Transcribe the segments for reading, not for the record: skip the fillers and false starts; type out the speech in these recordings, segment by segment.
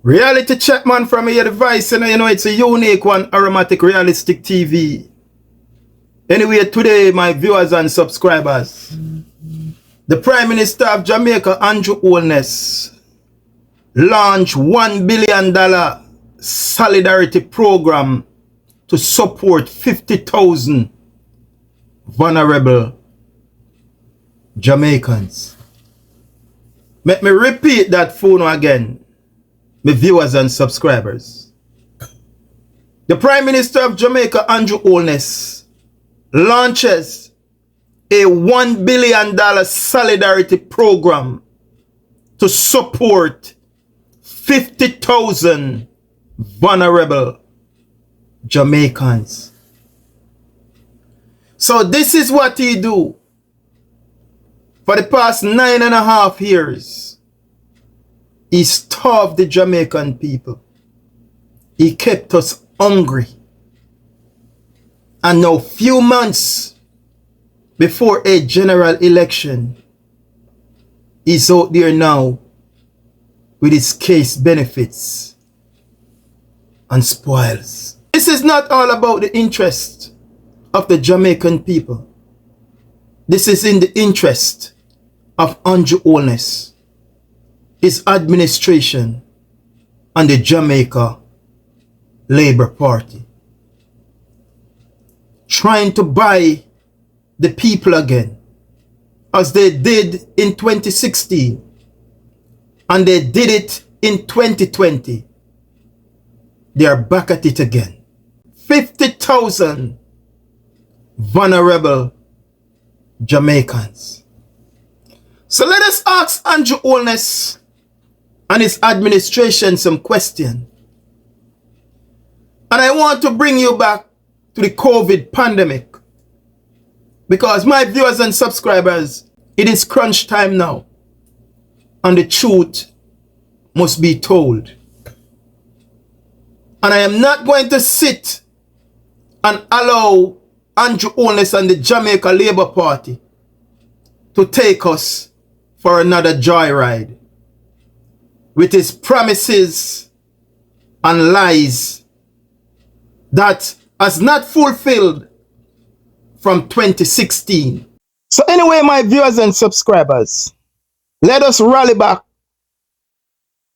Reality check, man, from your device, and you know it's a unique one, aromatic realistic TV. Anyway, today, my viewers and subscribers, the Prime Minister of Jamaica, Andrew Holness, launched $1 billion solidarity program to support 50,000 vulnerable Jamaicans. Let me repeat that phone again, my viewers and subscribers. The Prime Minister of Jamaica, Andrew Holness, launches a $1 billion solidarity program to support 50,000 vulnerable Jamaicans. So this is what he do for the past 9.5 years. He starved the Jamaican people. He kept us hungry. And now, few months before a general election, he's out there now with his case benefits and spoils. This is not all about the interest of the Jamaican people. This is in the interest of Andrew Holness, his administration, and the Jamaica Labour Party. Trying to buy the people again, as they did in 2016, and they did it in 2020. They are back at it again. 50,000 vulnerable Jamaicans. So let us ask Andrew Holness and his administration some questions. And I want to bring you back to the COVID pandemic, because my viewers and subscribers, it is crunch time now, and the truth must be told. And I am not going to sit and allow Andrew Holness and the Jamaica Labour Party to take us for another joyride with his promises and lies that has not fulfilled from 2016. So anyway, my viewers and subscribers, let us rally back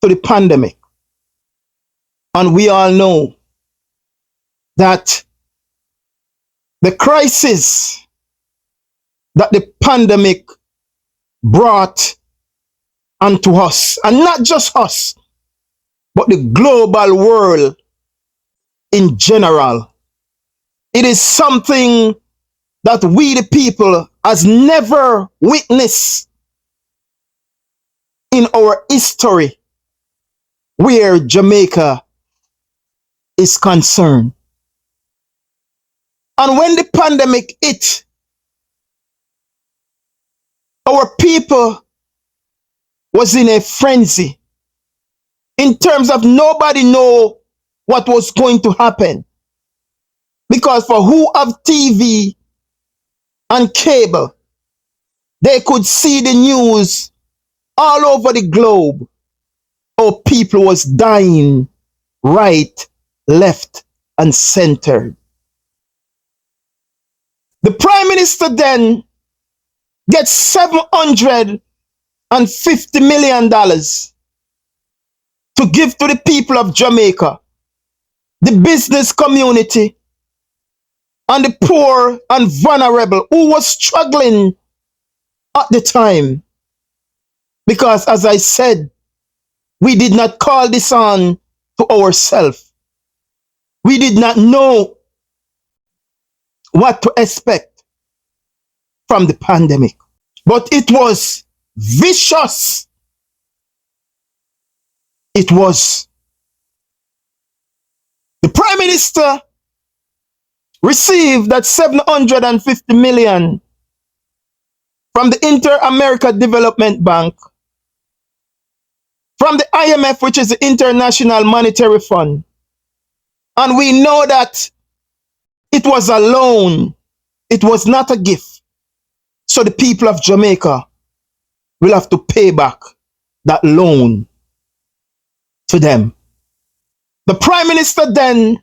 to the pandemic. And we all know that the crisis that the pandemic brought unto us, and not just us, but the global world in general, it is something that we the people has never witnessed in our history where Jamaica is concerned. And when the pandemic hit, our people was in a frenzy in terms of nobody know what was going to happen. Because for who have TV and cable, they could see the news all over the globe how people was dying right, left, and center. The Prime Minister then gets $750 million to give to the people of Jamaica, the business community, and the poor and vulnerable who was struggling at the time. Because as I said, we did not call this on to ourselves. We did not know what to expect from the pandemic. But it was vicious. It was. The Prime Minister received that $750 million from the Inter-America Development Bank, from the IMF, which is the International Monetary Fund. And we know that it was a loan. It was not a gift. So the people of Jamaica will have to pay back that loan to them. The Prime Minister then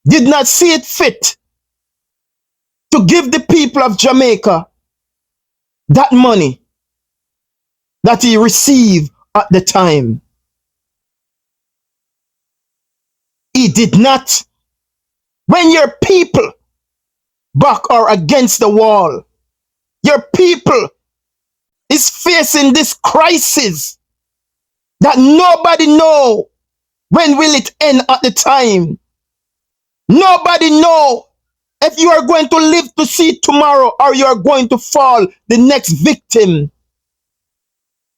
did not see it fit to give the people of Jamaica that money that he received at the time. He did not. When your people back or against the wall, your people is facing this crisis that nobody know when will it end at the time. Nobody know if you are going to live to see tomorrow or you are going to fall the next victim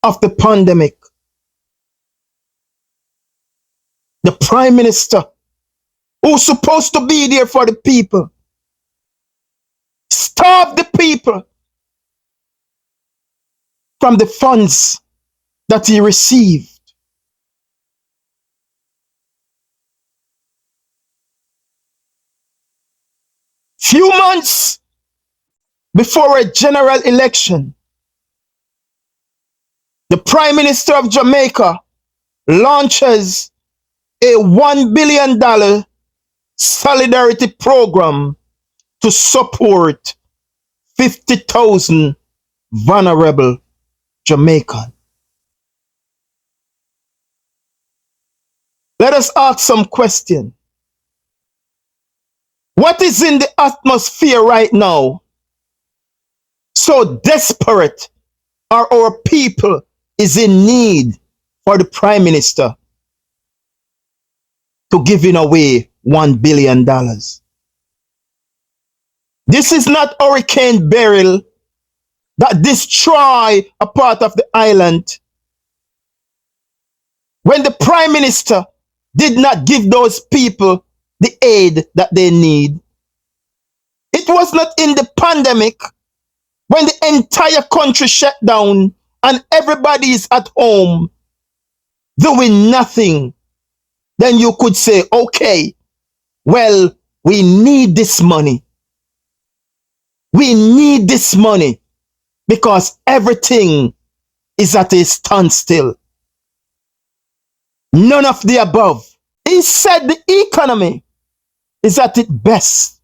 of the pandemic. The Prime Minister, who's supposed to be there for the people, starved the people from the funds that he received. Few months before a general election, the Prime Minister of Jamaica launches a $1 billion solidarity program to support 50,000 vulnerable Jamaicans. Let us ask some questions. What is in the atmosphere right now so desperate are our people is in need for the Prime Minister to giving away $1 billion? This is not Hurricane Beryl that destroy a part of the island when the Prime Minister did not give those people the aid that they need. It was not in the pandemic when the entire country shut down and everybody is at home doing nothing. Then you could say, okay, well, we need this money. We need this money because everything is at a standstill. None of the above. He said the economy is at its best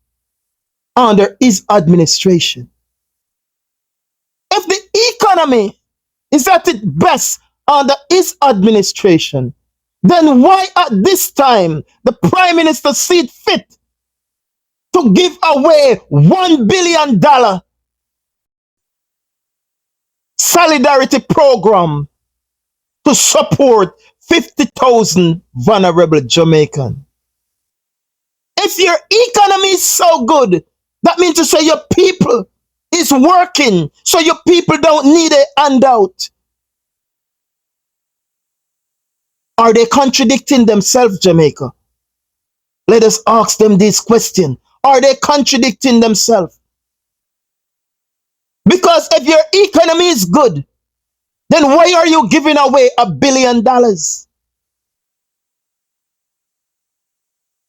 under his administration. If the economy is at its best under his administration, then why at this time the Prime Minister see it fit to give away $1 billion solidarity program to support 50,000 vulnerable Jamaicans? If your economy is so good, that means to say your people is working, so your people don't need a handout. Are they contradicting themselves, Jamaica? Let us ask them this question. Are they contradicting themselves? Because if your economy is good, then why are you giving away $1 billion?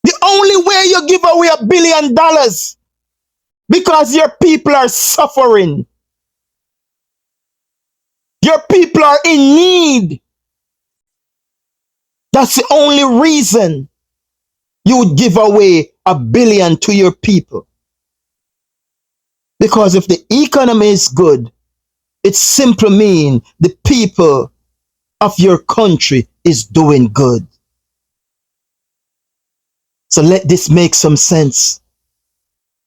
The only way you give away $1 billion because your people are suffering. Your people are in need. That's the only reason you would give away $1 billion to your people. Because if the economy is good, it simply means the people of your country is doing good. So let this make some sense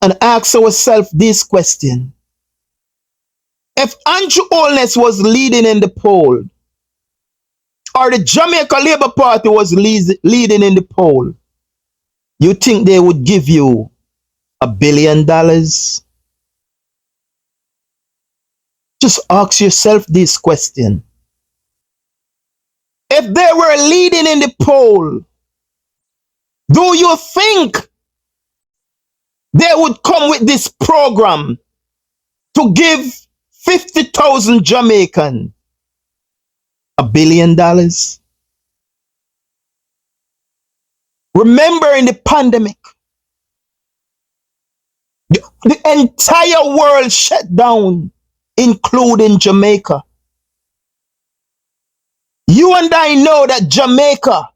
and ask ourselves this question. If Andrew Holness was leading in the poll, or the Jamaica Labour Party was leading in the poll, you think they would give you $1 billion? Just ask yourself this question. If they were leading in the poll, do you think they would come with this program to give 50,000 Jamaicans $1 billion? Remember, in the pandemic, the entire world shut down, including Jamaica. You and I know that Jamaica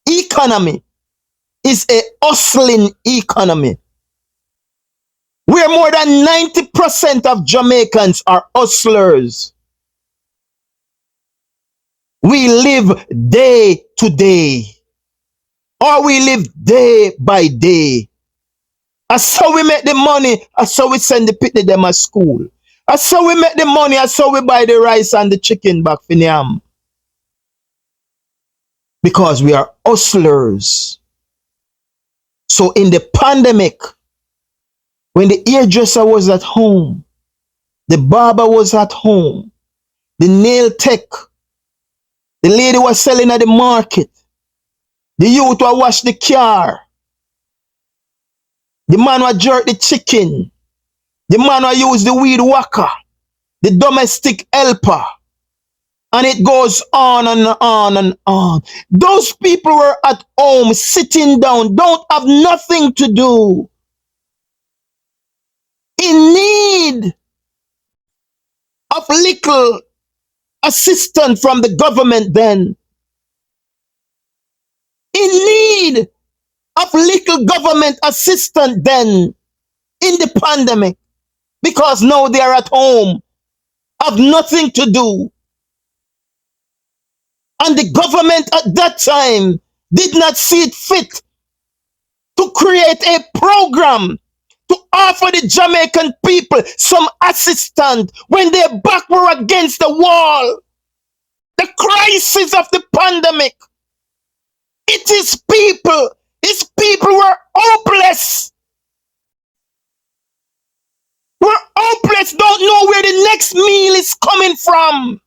economy is a hustling economy, where more than 90% of Jamaicans are hustlers. We live day to day, or we live day by day. That's how we make the money, that's how we send the pitney them at school. That's how we make the money, that's how we buy the rice and the chicken back for them. Because we are hustlers. So in the pandemic, when the hairdresser was at home, the barber was at home, the nail tech, the lady was selling at the market, the youth was wash the car, the man was jerk the chicken, the man was use the weed whacker, the domestic helper, and it goes on and on and on. Those people were at home sitting down, don't have nothing to do, in need of little assistance from the government then, in need of little government assistance then in the pandemic, because now they are at home, have nothing to do. And the government at that time did not see it fit to create a program to offer the Jamaican people some assistance when their back were against the wall. The crisis of the pandemic. It is people. It's people who are hopeless. We're hopeless, don't know where the next meal is coming from.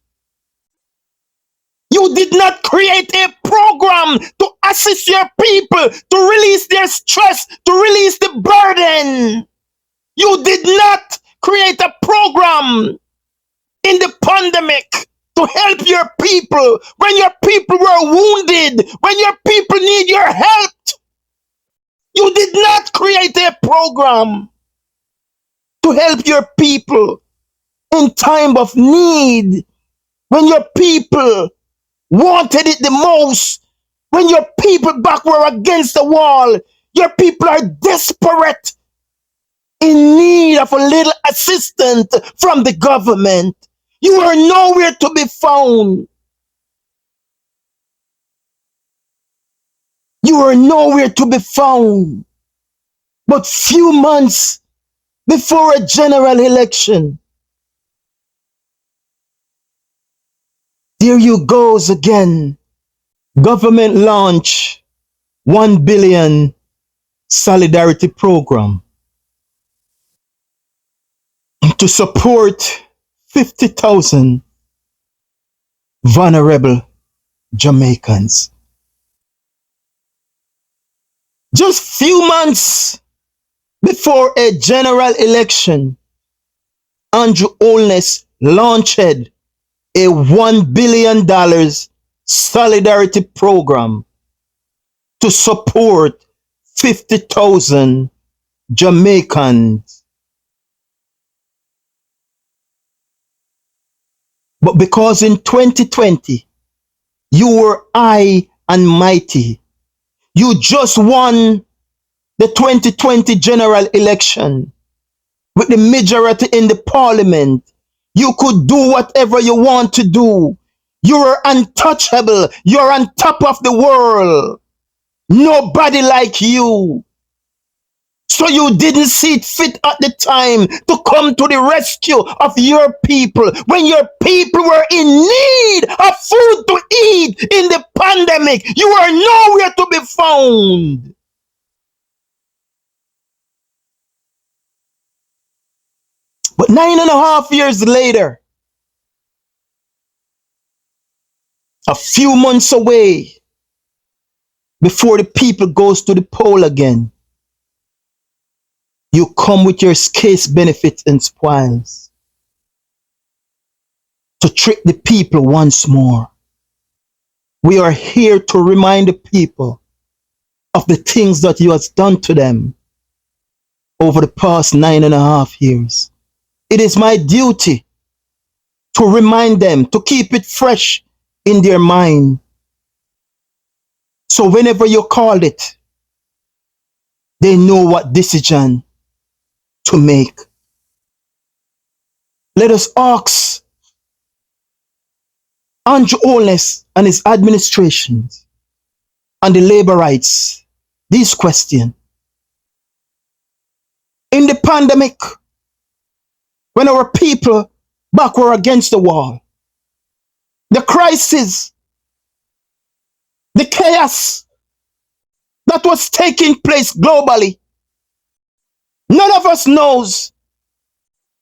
You did not create a program to assist your people, to release their stress, to release the burden. You did not create a program in the pandemic to help your people when your people were wounded, when your people need your help. You did not create a program to help your people in time of need, when your people wanted it the most, when your people back were against the wall. Your people are desperate, in need of a little assistance from the government. You are nowhere to be found. You are nowhere to be found. But few months before a general election, there you goes again. Government launch 1 billion solidarity program to support 50,000 vulnerable Jamaicans. Just few months before a general election, Andrew Holness launched a $1 billion solidarity program to support 50,000 Jamaicans. But because in 2020, you were high and mighty, you just won the 2020 general election with the majority in the parliament. You could do whatever you want to do. You are untouchable. You're on top of the world. Nobody like you. So you didn't see it fit at the time to come to the rescue of your people when your people were in need of food to eat in the pandemic. You are nowhere to be found. But 9.5 years later, a few months away before the people goes to the poll again, you come with your case benefits and spoils to trick the people once more. We are here to remind the people of the things that you have done to them over the past 9.5 years. It is my duty to remind them, to keep it fresh in their mind. So whenever you call it, they know what decision to make. Let us ask Andrew Holness and his administrations and the labor rights this question. In the pandemic, when our people back were against the wall, the crisis, the chaos that was taking place globally, none of us knows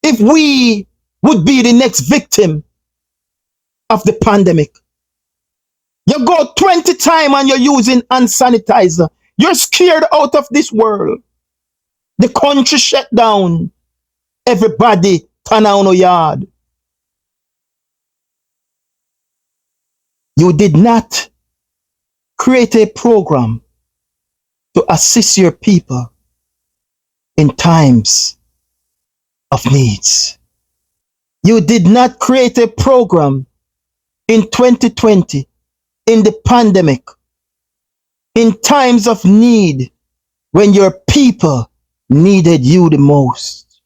if we would be the next victim of the pandemic. You go 20 times and you're using hand sanitizer. You're scared out of this world. The country shut down. Everybody turn on your yard. You did not create a program to assist your people in times of needs. You did not create a program in 2020, in the pandemic, in times of need, when your people needed you the most.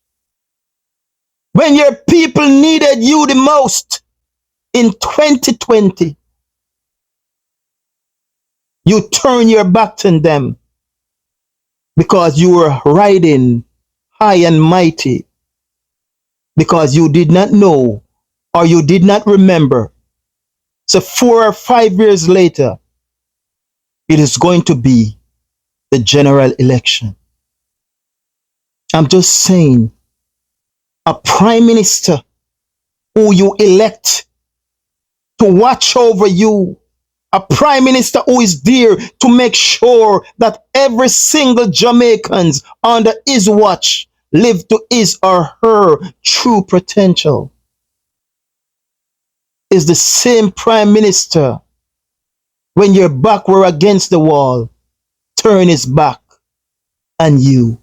When your people needed you the most in 2020, you turn your back on them because you were riding high and mighty, because you did not know or you did not remember. So 4 or 5 years later, it is going to be the general election. I'm just saying, a prime minister who you elect to watch over you, a prime minister who is there to make sure that every single Jamaicans under his watch live to his or her true potential, is the same prime minister when your back were against the wall, turn his back on you.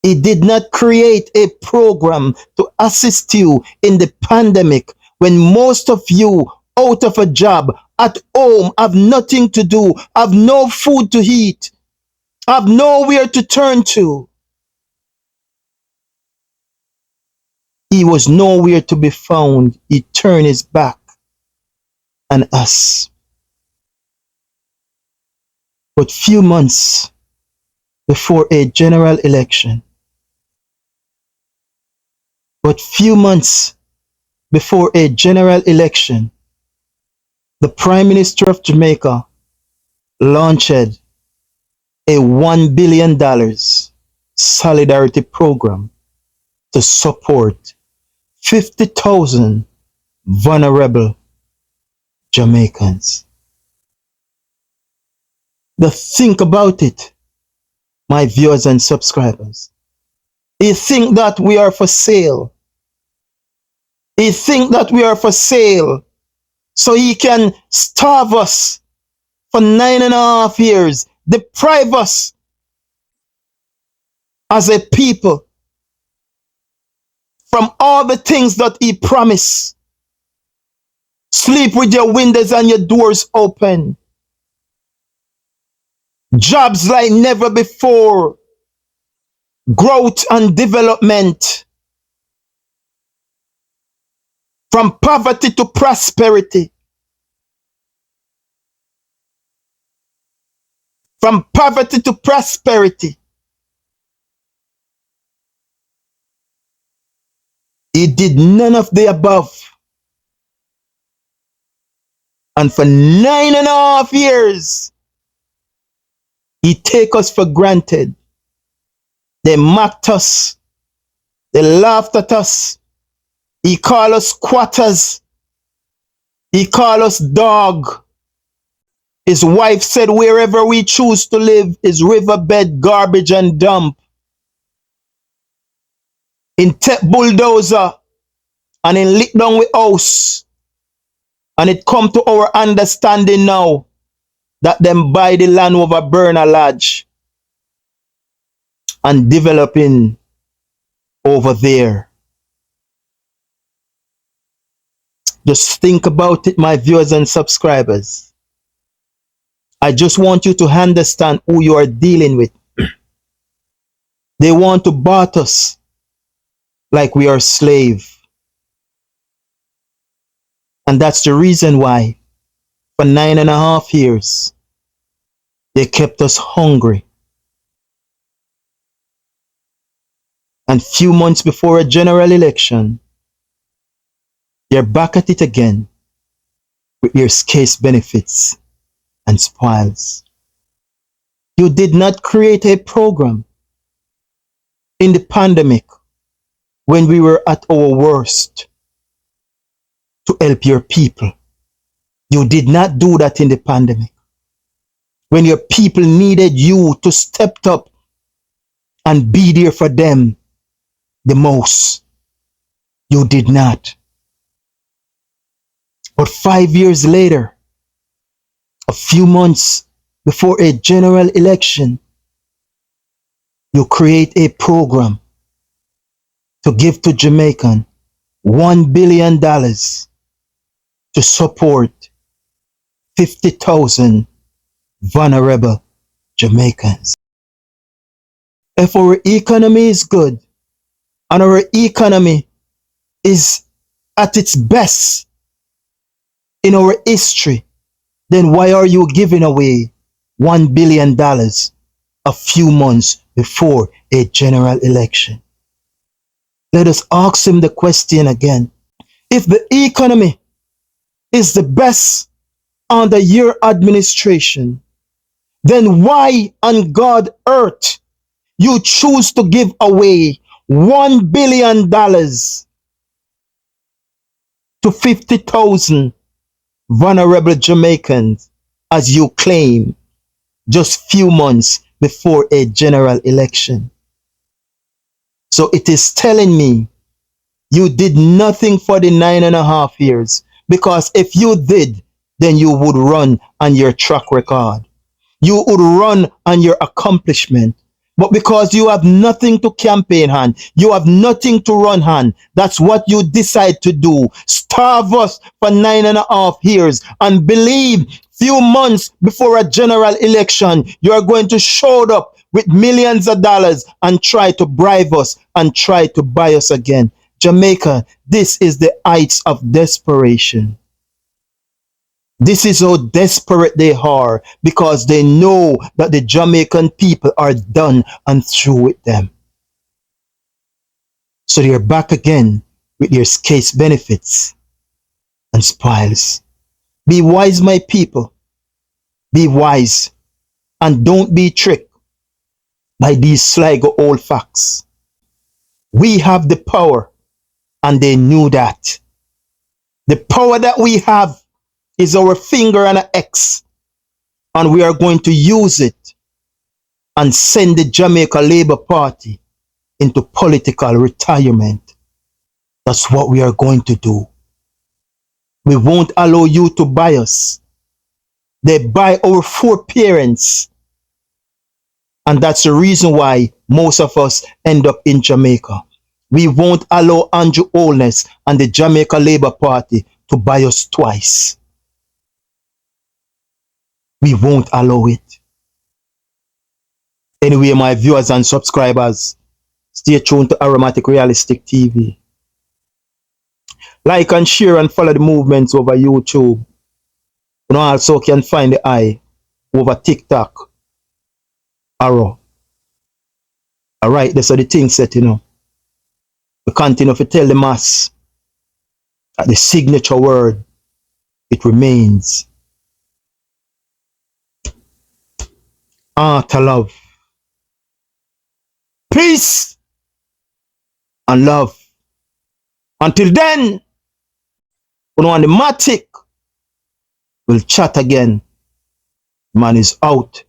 He did not create a program to assist you in the pandemic when most of you out of a job, at home, have nothing to do, have no food to eat, have nowhere to turn to. He was nowhere to be found. He turned his back on us. But few months before a general election, the Prime Minister of Jamaica launched a $1 billion solidarity program to support 50,000 vulnerable Jamaicans. Now think about it, my viewers and subscribers. You think that we are for sale. You think that we are for sale so he can starve us for 9.5 years, deprive us as a people from all the things that he promised. Sleep with your windows and your doors open. Jobs like never before. Growth and development. From poverty to prosperity. From poverty to prosperity. He did none of the above. And for 9.5 years, he take us for granted. They mocked us. They laughed at us. He called us squatters. He called us dog. His wife said wherever we choose to live is riverbed, garbage and dump. In take bulldozer and in lick down with house. And it come to our understanding now that them buy the land over Burner Lodge and developing over there. Just think about it, my viewers and subscribers. I just want you to understand who you are dealing with. They want to bought us like we are slave. And that's the reason why for 9.5 years, they kept us hungry. And few months before a general election, they're back at it again with their scarce benefits and spoils. You did not create a program in the pandemic when we were at our worst to help your people. You did not do that in the pandemic. When your people needed you to step up and be there for them the most, you did not. But 5 years later, a few months before a general election, you create a program to give to Jamaican $1 billion to support 50,000 vulnerable Jamaicans. If our economy is good and our economy is at its best in our history, then why are you giving away $1 billion a few months before a general election? Let us ask him the question again. If the economy is the best under your administration, then why on God's earth you choose to give away $1 billion to 50,000 vulnerable Jamaicans as you claim just few months before a general election? So it is telling me you did nothing for the 9.5 years, because if you did, then you would run on your track record. You would run on your accomplishment. But because you have nothing to campaign on, you have nothing to run on, that's what you decide to do. Starve us for 9.5 years and believe few months before a general election, you are going to show up with millions of dollars and try to bribe us and try to buy us again. Jamaica, this is the heights of desperation. This is how desperate they are, because they know that the Jamaican people are done and through with them. So they're back again with their scarce benefits and spoils. Be wise, my people. Be wise and don't be tricked by these Sligo old facts. We have the power and they knew that. The power that we have is our finger and an X, and we are going to use it and send the Jamaica Labour Party into political retirement. That's what we are going to do. We won't allow you to buy us. They buy our foreparents, and that's the reason why most of us end up in Jamaica. We won't allow ANDREW HOLNESS and the Jamaica Labour Party to buy us twice. We won't allow it. Anyway, my viewers and subscribers, stay tuned to Aromatic Realistic TV. Like and share and follow the movements over YouTube. You also can find the eye over TikTok. Arrow. Alright, that's how the thing set, We continue to tell the mass that the signature word, it remains to love. Peace and love. Until then, on the matic, we'll chat again. Man is out.